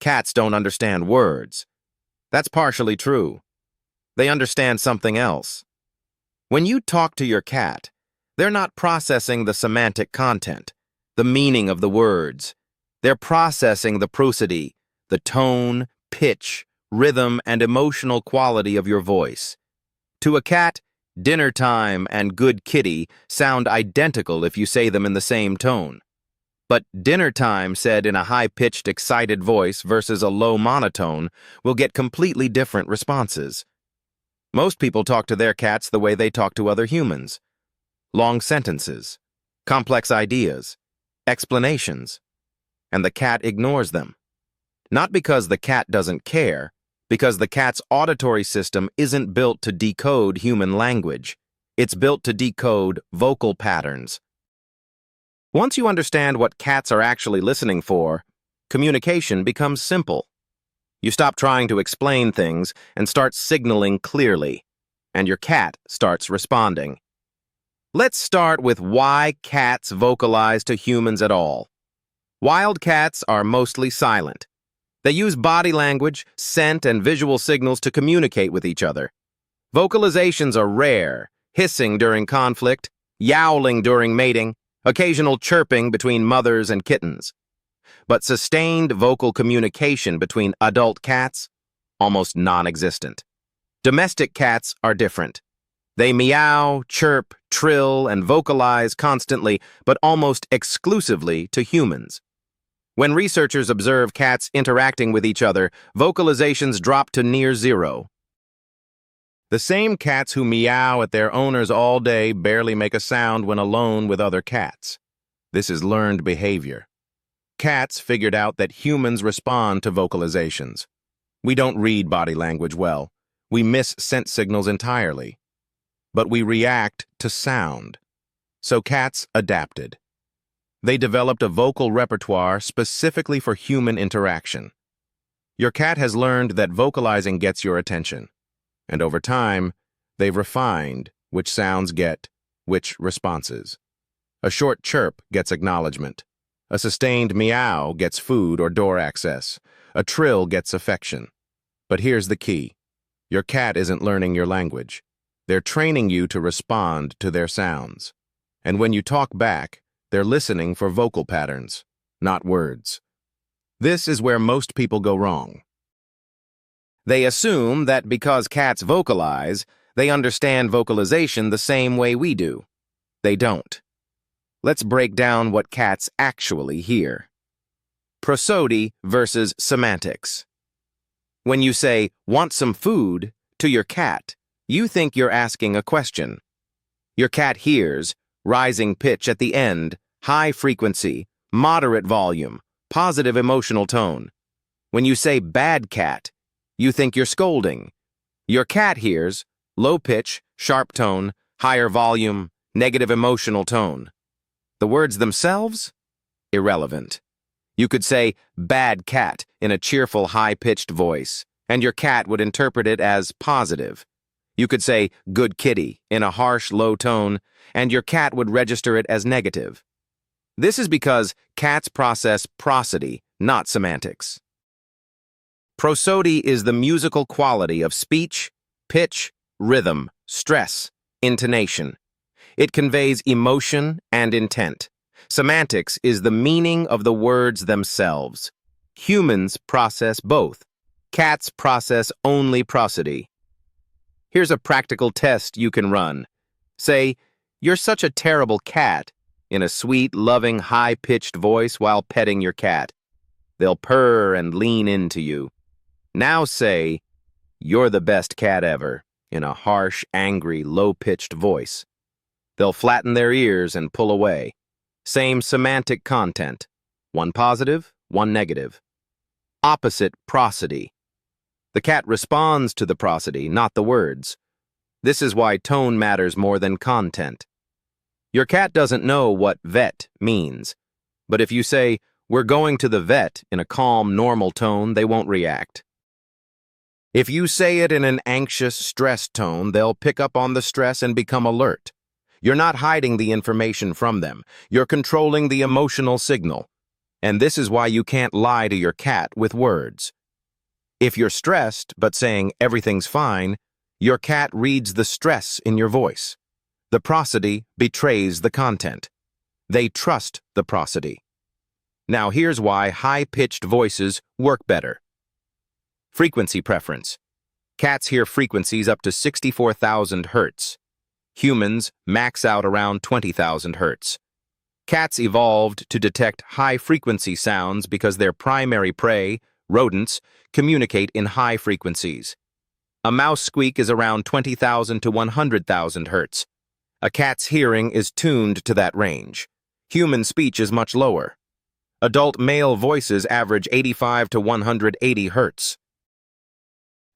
Cats don't understand words. That's partially true. They understand something else. When you talk to your cat, they're not processing the semantic content, the meaning of the words. They're processing the prosody, the tone, pitch, rhythm, and emotional quality of your voice. To a cat, dinner time and good kitty sound identical if you say them in the same tone. But dinner time said in a high-pitched, excited voice versus a low monotone will get completely different responses. Most people talk to their cats the way they talk to other humans. Long sentences, complex ideas, explanations, and the cat ignores them. Not because the cat doesn't care, because the cat's auditory system isn't built to decode human language. It's built to decode vocal patterns. Once you understand what cats are actually listening for, communication becomes simple. You stop trying to explain things and start signaling clearly, and your cat starts responding. Let's start with why cats vocalize to humans at all. Wild cats are mostly silent. They use body language, scent, and visual signals to communicate with each other. Vocalizations are rare, hissing during conflict, yowling during mating, occasional chirping between mothers and kittens. But sustained vocal communication between adult cats, almost non-existent. Domestic cats are different. They meow, chirp, trill, and vocalize constantly, but almost exclusively to humans. When researchers observe cats interacting with each other, vocalizations drop to near zero. The same cats who meow at their owners all day barely make a sound when alone with other cats. This is learned behavior. Cats figured out that humans respond to vocalizations. We don't read body language well. We miss scent signals entirely. But we react to sound. So cats adapted. They developed a vocal repertoire specifically for human interaction. Your cat has learned that vocalizing gets your attention. And over time, they've refined which sounds get which responses. A short chirp gets acknowledgement. A sustained meow gets food or door access. A trill gets affection. But here's the key. Your cat isn't learning your language. They're training you to respond to their sounds. And when you talk back, they're listening for vocal patterns, not words. This is where most people go wrong. They assume that because cats vocalize, they understand vocalization the same way we do. They don't. Let's break down what cats actually hear. Prosody versus semantics. When you say, "Want some food?" to your cat, you think you're asking a question. Your cat hears rising pitch at the end, high frequency, moderate volume, positive emotional tone. When you say "bad cat," you think you're scolding. Your cat hears low pitch, sharp tone, higher volume, negative emotional tone. The words themselves? Irrelevant. You could say "bad cat" in a cheerful, high-pitched voice, and your cat would interpret it as positive. You could say "good kitty" in a harsh, low tone, and your cat would register it as negative. This is because cats process prosody, not semantics. Prosody is the musical quality of speech, pitch, rhythm, stress, intonation. It conveys emotion and intent. Semantics is the meaning of the words themselves. Humans process both. Cats process only prosody. Here's a practical test you can run. Say, "You're such a terrible cat," in a sweet, loving, high-pitched voice while petting your cat. They'll purr and lean into you. Now say, "You're the best cat ever," in a harsh, angry, low-pitched voice. They'll flatten their ears and pull away. Same semantic content. One positive, one negative. Opposite prosody. The cat responds to the prosody, not the words. This is why tone matters more than content. Your cat doesn't know what vet means, but if you say, "We're going to the vet," in a calm, normal tone, they won't react. If you say it in an anxious, stressed tone, they'll pick up on the stress and become alert. You're not hiding the information from them. You're controlling the emotional signal. And this is why you can't lie to your cat with words. If you're stressed but saying everything's fine, your cat reads the stress in your voice. The prosody betrays the content. They trust the prosody. Now here's why high-pitched voices work better. Frequency preference. Cats hear frequencies up to 64,000 Hz. Humans max out around 20,000 Hz. Cats evolved to detect high-frequency sounds because their primary prey, rodents, communicate in high frequencies. A mouse squeak is around 20,000 to 100,000 Hz. A cat's hearing is tuned to that range. Human speech is much lower. Adult male voices average 85 to 180 Hz.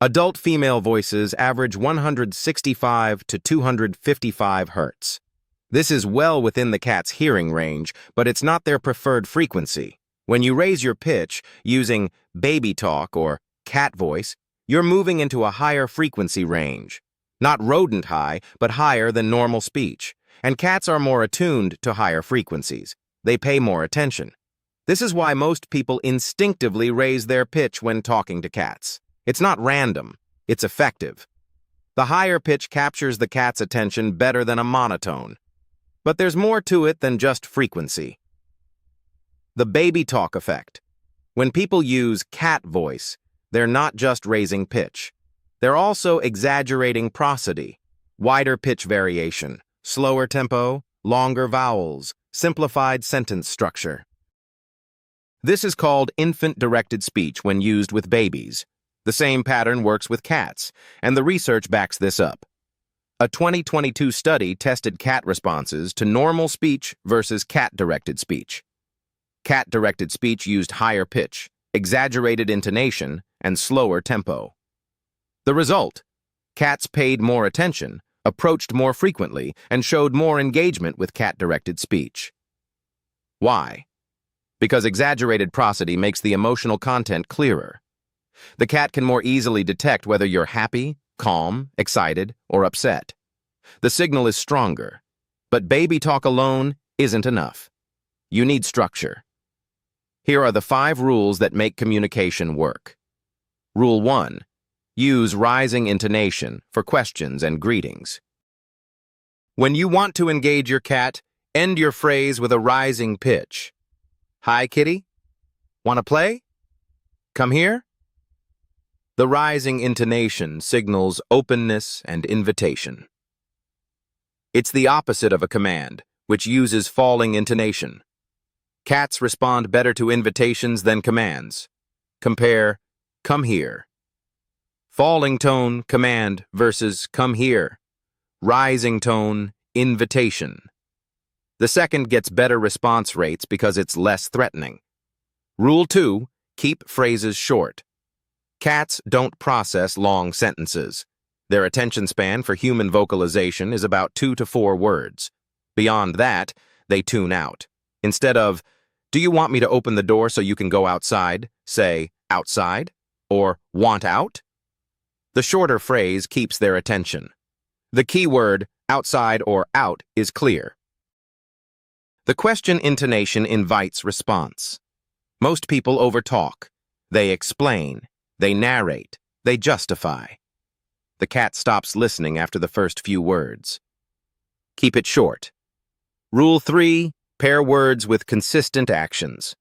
Adult female voices average 165 to 255 Hz. This is well within the cat's hearing range, but it's not their preferred frequency. When you raise your pitch using baby talk or cat voice, you're moving into a higher frequency range. Not rodent high, but higher than normal speech. And cats are more attuned to higher frequencies. They pay more attention. This is why most people instinctively raise their pitch when talking to cats. It's not random, it's effective. The higher pitch captures the cat's attention better than a monotone. But there's more to it than just frequency. The baby talk effect. When people use cat voice, they're not just raising pitch. They're also exaggerating prosody, wider pitch variation, slower tempo, longer vowels, simplified sentence structure. This is called infant-directed speech when used with babies. The same pattern works with cats, and the research backs this up. A 2022 study tested cat responses to normal speech versus cat-directed speech. Cat-directed speech used higher pitch, exaggerated intonation, and slower tempo. The result: cats paid more attention, approached more frequently, and showed more engagement with cat-directed speech. Why? Because exaggerated prosody makes the emotional content clearer. The cat can more easily detect whether you're happy, calm, excited, or upset. The signal is stronger. But baby talk alone isn't enough. You need structure. Here are the 5 rules that make communication work. Rule 1. Use rising intonation for questions and greetings. When you want to engage your cat, end your phrase with a rising pitch. Hi, kitty? Want to play? Come here? The rising intonation signals openness and invitation. It's the opposite of a command, which uses falling intonation. Cats respond better to invitations than commands. Compare, come here. Falling tone, command versus come here. Rising tone, invitation. The second gets better response rates because it's less threatening. Rule 2, keep phrases short. Cats don't process long sentences. Their attention span for human vocalization is about 2 to 4 words. Beyond that, they tune out. Instead of, do you want me to open the door so you can go outside, say, outside, or want out? The shorter phrase keeps their attention. The key word, outside or out, is clear. The question intonation invites response. Most people overtalk. They explain. They narrate. They justify. The cat stops listening after the first few words. Keep it short. Rule 3, pair words with consistent actions.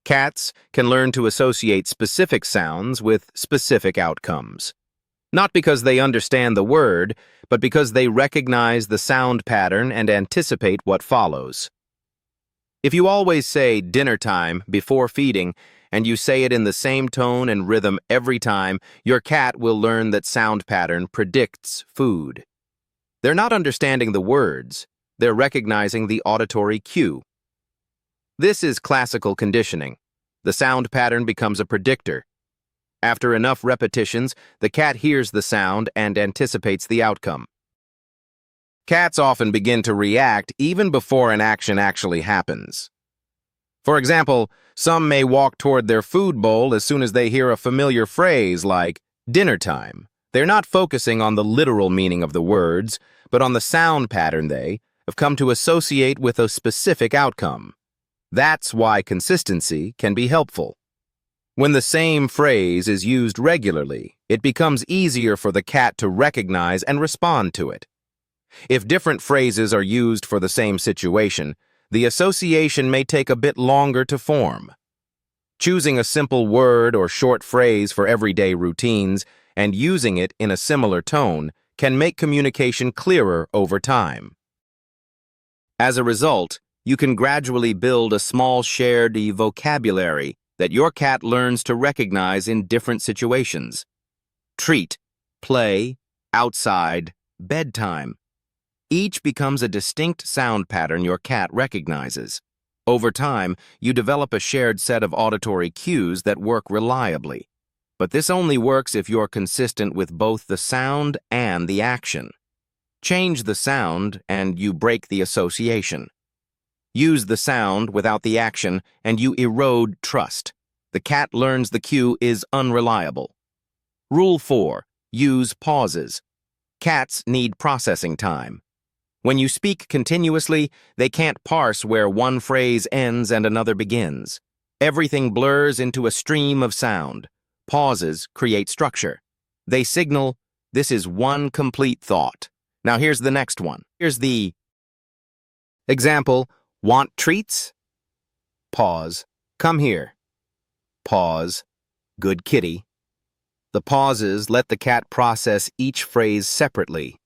Cats can learn to associate specific sounds with specific outcomes. Not because they understand the word, but because they recognize the sound pattern and anticipate what follows. If you always say dinner time before feeding, and you say it in the same tone and rhythm every time, your cat will learn that sound pattern predicts food. They're not understanding the words, they're recognizing the auditory cue. This is classical conditioning. The sound pattern becomes a predictor. After enough repetitions, the cat hears the sound and anticipates the outcome. Cats often begin to react even before an action actually happens. For example, some may walk toward their food bowl as soon as they hear a familiar phrase like dinner time. They're not focusing on the literal meaning of the words, but on the sound pattern they have come to associate with a specific outcome. That's why consistency can be helpful. When the same phrase is used regularly, it becomes easier for the cat to recognize and respond to it. If different phrases are used for the same situation, the association may take a bit longer to form. Choosing a simple word or short phrase for everyday routines and using it in a similar tone can make communication clearer over time. As a result, you can gradually build a small shared vocabulary that your cat learns to recognize in different situations. Treat, play, outside, bedtime. Each becomes a distinct sound pattern your cat recognizes. Over time, you develop a shared set of auditory cues that work reliably. But this only works if you're consistent with both the sound and the action. Change the sound and you break the association. Use the sound without the action and you erode trust. The cat learns the cue is unreliable. Rule 4. Use pauses. Cats need processing time. When you speak continuously, they can't parse where one phrase ends and another begins. Everything blurs into a stream of sound. Pauses create structure. They signal, this is one complete thought. Now here's the next one. Here's the example, want treats? Pause. Come here. Pause. Good kitty. The pauses let the cat process each phrase separately.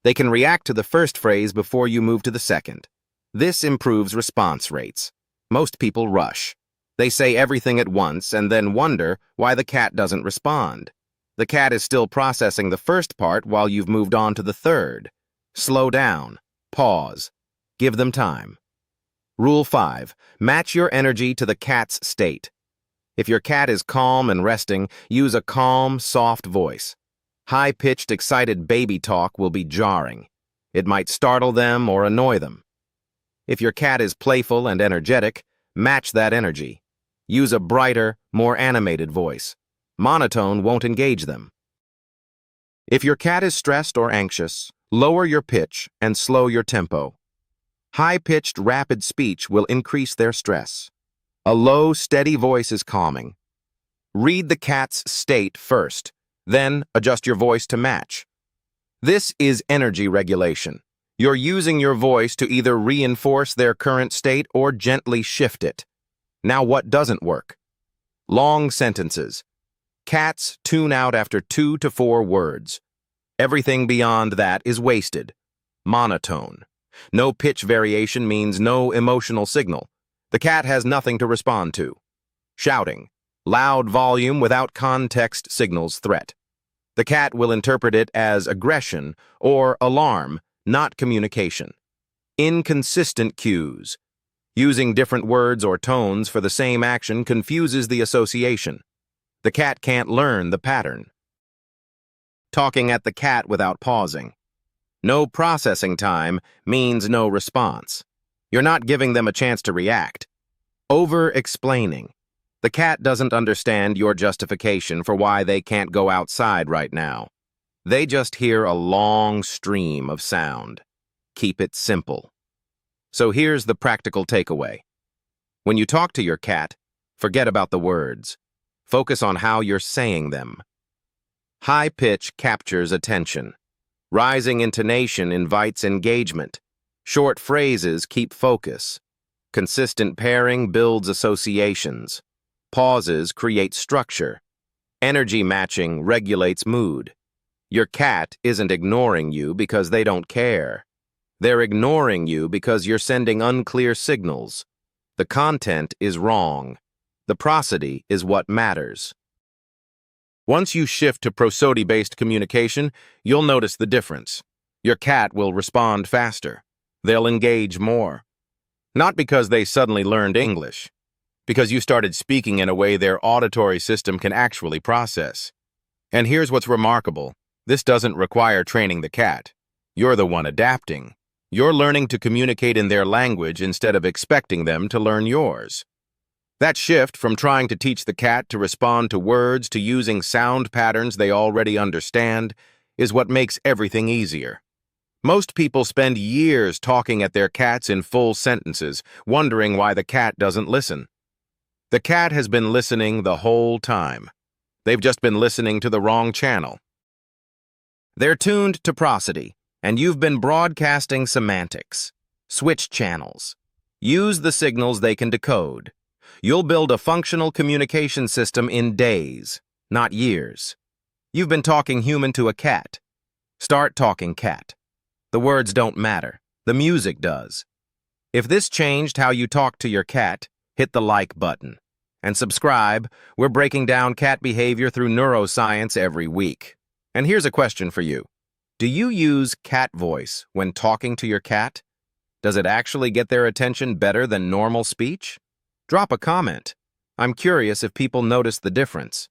They can react to the first phrase before you move to the second. This improves response rates. Most people rush. They say everything at once and then wonder why the cat doesn't respond. The cat is still processing the first part while you've moved on to the third. Slow down. Pause. Give them time. Rule 5. Match your energy to the cat's state. If your cat is calm and resting, use a calm, soft voice. High-pitched, excited baby talk will be jarring. It might startle them or annoy them. If your cat is playful and energetic, match that energy. Use a brighter, more animated voice. Monotone won't engage them. If your cat is stressed or anxious, lower your pitch and slow your tempo. High-pitched, rapid speech will increase their stress. A low, steady voice is calming. Read the cat's state first. Then adjust your voice to match. This is energy regulation. You're using your voice to either reinforce their current state or gently shift it. Now what doesn't work? Long sentences. Cats tune out after 2 to 4 words. Everything beyond that is wasted. Monotone. No pitch variation means no emotional signal. The cat has nothing to respond to. Shouting. Loud volume without context signals threat. The cat will interpret it as aggression or alarm, not communication. Inconsistent cues. Using different words or tones for the same action confuses the association. The cat can't learn the pattern. Talking at the cat without pausing. No processing time means no response. You're not giving them a chance to react. Over-explaining. The cat doesn't understand your justification for why they can't go outside right now. They just hear a long stream of sound. Keep it simple. So here's the practical takeaway. When you talk to your cat, forget about the words. Focus on how you're saying them. High pitch captures attention. Rising intonation invites engagement. Short phrases keep focus. Consistent pairing builds associations. Pauses create structure. Energy matching regulates mood. Your cat isn't ignoring you because they don't care. They're ignoring you because you're sending unclear signals. The content is wrong. The prosody is what matters. Once you shift to prosody-based communication, you'll notice the difference. Your cat will respond faster. They'll engage more. Not because they suddenly learned English, because you started speaking in a way their auditory system can actually process. And here's what's remarkable. This doesn't require training the cat. You're the one adapting. You're learning to communicate in their language instead of expecting them to learn yours. That shift from trying to teach the cat to respond to words to using sound patterns they already understand is what makes everything easier. Most people spend years talking at their cats in full sentences, wondering why the cat doesn't listen. The cat has been listening the whole time. They've just been listening to the wrong channel. They're tuned to Prosody, and you've been broadcasting semantics. Switch channels. Use the signals they can decode. You'll build a functional communication system in days, not years. You've been talking human to a cat. Start talking cat. The words don't matter. The music does. If this changed how you talk to your cat, hit the like button. And subscribe. We're breaking down cat behavior through neuroscience every week. And here's a question for you. Do you use cat voice when talking to your cat? Does it actually get their attention better than normal speech? Drop a comment. I'm curious if people notice the difference.